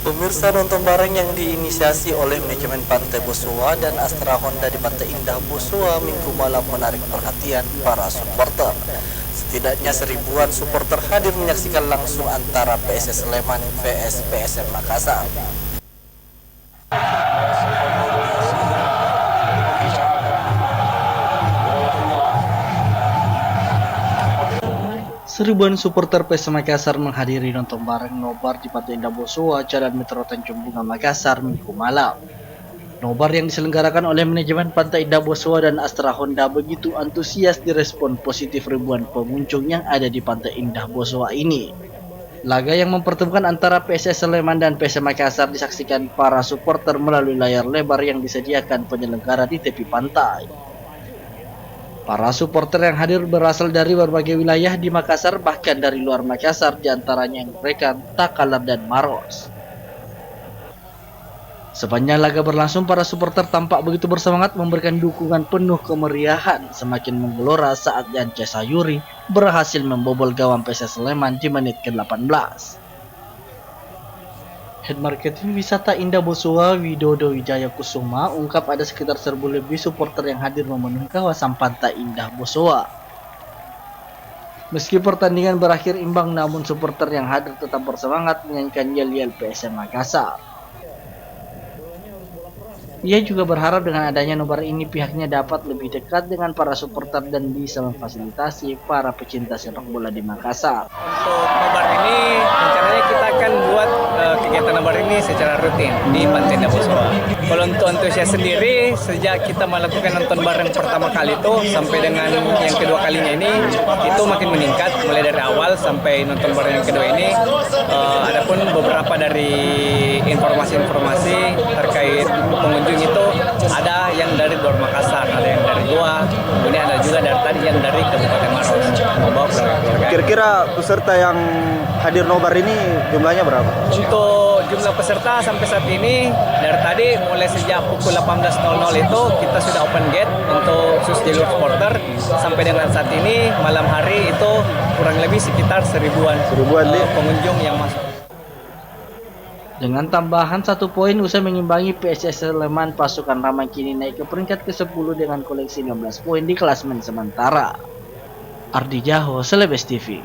Pemirsa, nonton bareng yang diinisiasi oleh manajemen Pantai Bosua dan Astra Honda di Pantai Indah Bosua Minggu malam menarik perhatian para supporter. Setidaknya 1000-an supporter hadir menyaksikan langsung antara PSS Sleman vs PSM Makassar. Seribuan supporter PSM Makassar menghadiri nonton bareng nobar di Pantai Indah Bosua, Jalan Metro Tanjung Bunga Makassar Minggu malam. Nobar yang diselenggarakan oleh manajemen Pantai Indah Bosua dan Astra Honda begitu antusias direspon positif ribuan pengunjung yang ada di Pantai Indah Bosua ini. Laga yang mempertemukan antara PSS Sleman dan PSM Makassar disaksikan para supporter melalui layar lebar yang disediakan penyelenggara di tepi pantai. Para supporter yang hadir berasal dari berbagai wilayah di Makassar, bahkan dari luar Makassar, diantaranya yang mereka Takalar dan Maros. Sepanjang laga berlangsung, para supporter tampak begitu bersemangat memberikan dukungan penuh kemeriahan, semakin menggelora saat Yance Sayuri berhasil membobol gawang PSS Sleman di menit ke-18. Head Marketing Wisata Indah Bosua, Widodo Wijaya Kusuma, ungkap ada sekitar 1000 lebih supporter yang hadir memenuhi kawasan Pantai Indah Bosua. Meski pertandingan berakhir imbang, namun supporter yang hadir tetap bersemangat menyanyikan yel-yel PSM Makassar. Ia juga berharap dengan adanya nobar ini pihaknya dapat lebih dekat dengan para supporter dan bisa memfasilitasi para pecinta sepak bola di Makassar. Untuk nobar ini rencananya kita akan buat kegiatan nobar ini secara rutin di Pantai Indah Bosua. Kalau untuk antusias sendiri, sejak kita melakukan nonton bareng pertama kali itu sampai dengan yang kedua kalinya ini, itu makin meningkat mulai dari awal sampai nonton bareng yang kedua ini. Adapun beberapa dari informasi-informasi terkait pengunjung itu ada yang dari luar Makassar, ada yang dari Goa, kemudian ada juga dari tadi yang dari Kabupaten Maros. Kira-kira peserta yang hadir nobar ini jumlahnya berapa? Untuk jumlah peserta sampai saat ini dari tadi mulai sejak pukul 18.00 itu kita sudah open gate untuk khusus jalur supporter sampai dengan saat ini malam hari itu kurang lebih sekitar 1000-an pengunjung yang masuk. Dengan tambahan 1 poin usai mengimbangi PSS Sleman, pasukan Ramai kini naik ke peringkat ke-10 dengan koleksi 15 poin di klasemen sementara. Ardi Jaho, Celebes TV.